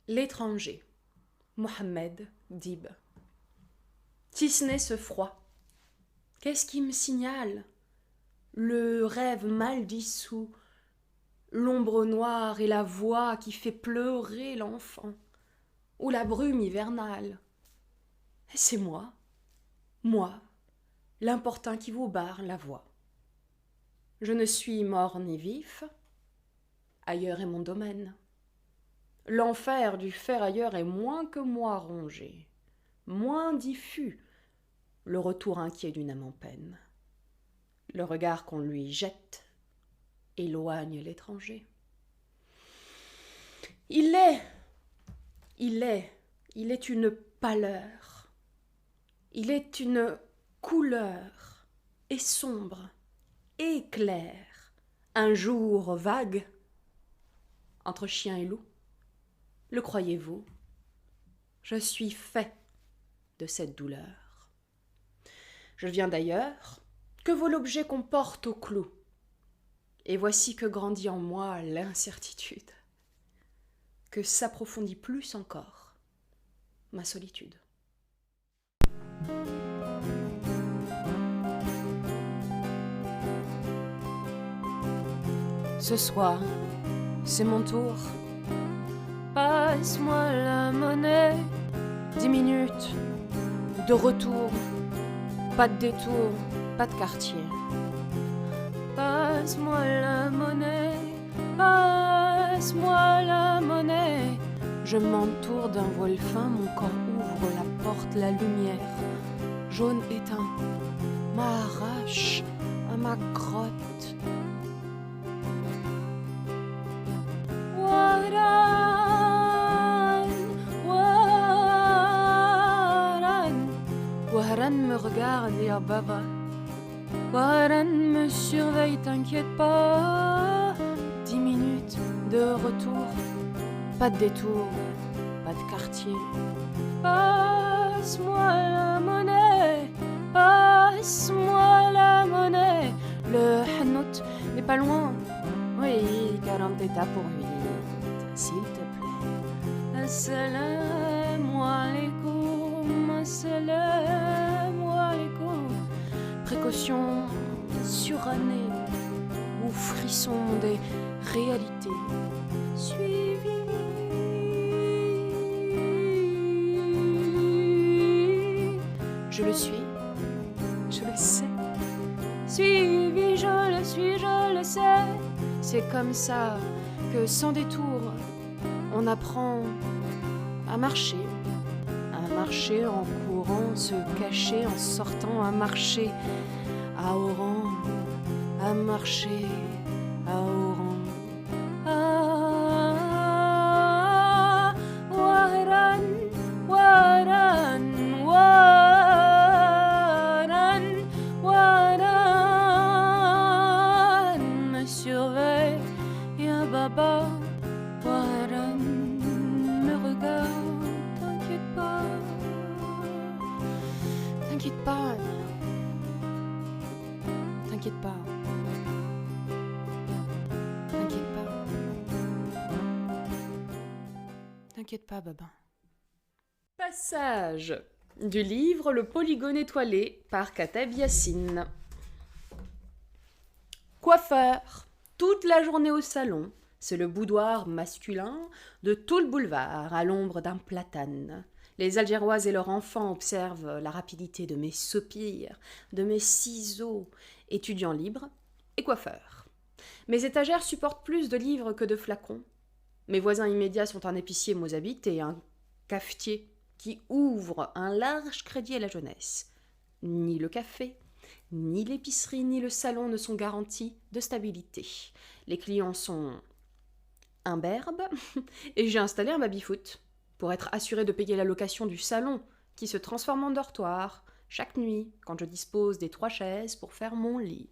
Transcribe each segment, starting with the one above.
L'étranger, Mohammed Dib. Si ce n'est ce froid, qu'est-ce qui me signale? Le rêve mal dissous, l'ombre noire et la voix qui fait pleurer l'enfant, ou la brume hivernale. Et c'est moi, l'importun qui vous barre la voie. Je ne suis mort ni vif, ailleurs est mon domaine. L'enfer du ferrailleur est moins que moi rongé, moins diffus, le retour inquiet d'une âme en peine. Le regard qu'on lui jette éloigne l'étranger. Il est une pâleur, il est une couleur, et sombre, et clair, un jour vague, entre chien et loup. Le croyez-vous? Je suis fait de cette douleur. Je viens d'ailleurs, que vaut l'objet qu'on porte au clou? Et voici que grandit en moi l'incertitude, que s'approfondit plus encore ma solitude. Ce soir, c'est mon tour. Passe-moi la monnaie, 10 minutes de retour, pas de détour, pas de quartier. Passe-moi la monnaie, passe-moi la monnaie. Je m'entoure d'un voile fin, mon corps ouvre la porte, la lumière. Jaune éteint, m'arrache à ma grotte. Waran me regarde, ya baba. Waran me surveille, t'inquiète pas. 10 minutes de retour, pas de détour, pas de quartier. Passe-moi la monnaie, passe-moi la monnaie. Le hanout n'est pas loin. Oui, 40 étapes pour 8, s'il te plaît. Assalamu alaikum, assalamu alaikum. Précaution surannée ou frisson des réalités suivies. Je le suis, je le sais. Suivi, je le suis, je le sais. C'est comme ça que sans détour, on apprend à marcher en courant, se cacher en sortant, à marcher à Oran, à marcher à Oran. Waran, waran, waran, waran, me surveille, ya baba. Waran me regarde, t'inquiète pas. T'inquiète pas. T'inquiète pas. T'inquiète pas. T'inquiète pas, Babin. Passage du livre Le Polygone étoilé par Kateb Yassine. Coiffeur, toute la journée au salon, c'est le boudoir masculin de tout le boulevard à l'ombre d'un platane. Les Algéroises et leurs enfants observent la rapidité de mes soupirs, de mes ciseaux, étudiants libres et coiffeurs. Mes étagères supportent plus de livres que de flacons. Mes voisins immédiats sont un épicier mozabite et un cafetier qui ouvre un large crédit à la jeunesse. Ni le café, ni l'épicerie, ni le salon ne sont garantis de stabilité. Les clients sont imberbes et j'ai installé un baby-foot pour être assuré de payer la location du salon qui se transforme en dortoir chaque nuit quand je dispose des 3 chaises pour faire mon lit.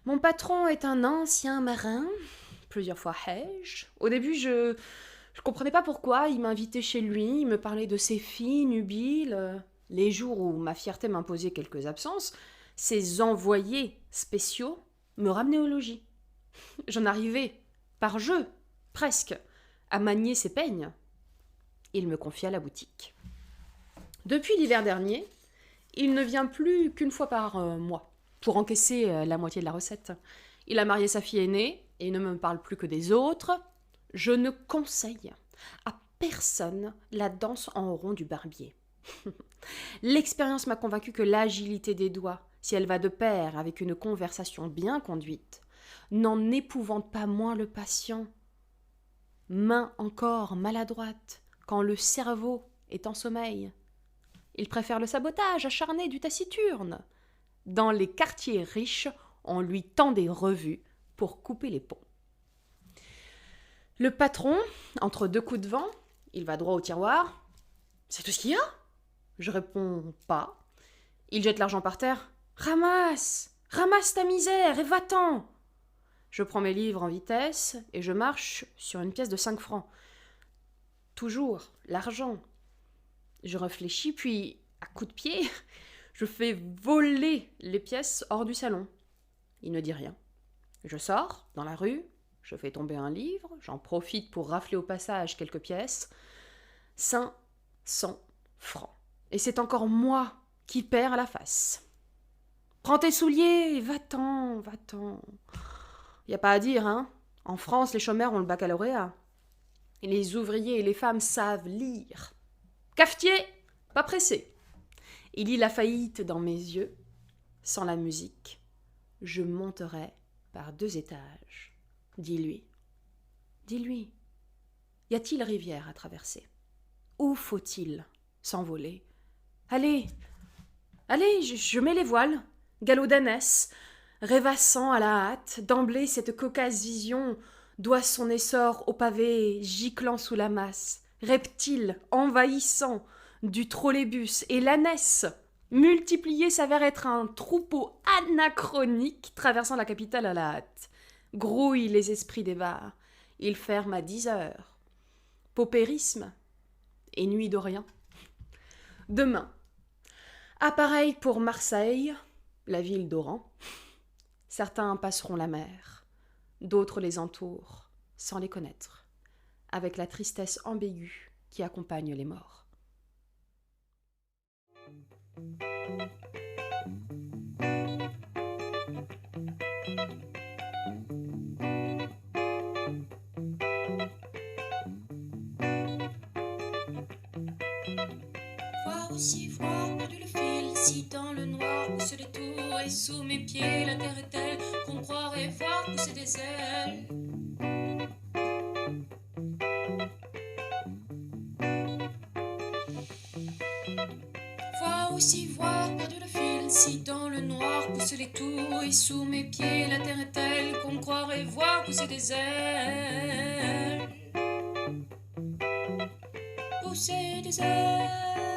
Mon patron est un ancien marin, plusieurs fois hajj. Au début, je comprenais pas pourquoi il m'invitait chez lui, il me parlait de ses filles nubiles. Les jours où ma fierté m'imposait quelques absences, ses envoyés spéciaux me ramenaient au logis. J'en arrivais, par jeu, presque, à manier ses peignes Il me confia la boutique. Depuis l'hiver dernier, il ne vient plus qu'une fois par mois pour encaisser la moitié de la recette. Il a marié sa fille aînée et ne me parle plus que des autres. Je ne conseille à personne la danse en rond du barbier. L'expérience m'a convaincu que l'agilité des doigts, si elle va de pair avec une conversation bien conduite, n'en épouvante pas moins le patient. Main encore maladroite quand le cerveau est en sommeil. Il préfère le sabotage acharné du taciturne. Dans les quartiers riches, on lui tend des revues pour couper les ponts. Le patron, entre deux coups de vent, il va droit au tiroir. « C'est tout ce qu'il y a ?» Je réponds pas. Il jette l'argent par terre. « Ramasse, ramasse ta misère et va-t'en !» Je prends mes livres en vitesse et je marche sur une pièce de 5 francs. Toujours l'argent. Je réfléchis, puis, à coups de pied, je fais voler les pièces hors du salon. Il ne dit rien. Je sors dans la rue, je fais tomber un livre, j'en profite pour rafler au passage quelques pièces. 500 francs. Et c'est encore moi qui perds à la face. Prends tes souliers, va-t'en, va-t'en. Y a pas à dire, hein. En France, les chômeurs ont le baccalauréat. Et les ouvriers et les femmes savent lire. Cafetier, pas pressé. Il lit la faillite dans mes yeux. Sans la musique, je monterai par 2 étages. Dis-lui. Dis-lui. Y a-t-il rivière à traverser? Où faut-il s'envoler? Allez, allez, je mets les voiles. Galop d'ânesse, rêvassant à la hâte, d'emblée cette cocasse vision doit son essor au pavé giclant sous la masse, reptile envahissant du trolleybus, et l'ânesse multipliée s'avère être un troupeau anachronique traversant la capitale à la hâte. Grouille les esprits des bars, il ferme à 10 heures. Paupérisme et nuit d'Orient. Demain, appareil pour Marseille, la ville d'Oran. Certains passeront la mer, d'autres les entourent, sans les connaître, avec la tristesse ambiguë qui accompagne les morts. Voir aussi, voir perdu le fil, si dans le noir pousse les tours, et sous mes pieds la terre est telle qu'on croirait voir pousser des ailes. Voir aussi, voir perdu le fil, si dans le noir pousse les tours, et sous mes pieds la terre est telle qu'on croirait voir pousser des ailes. Pousser des ailes.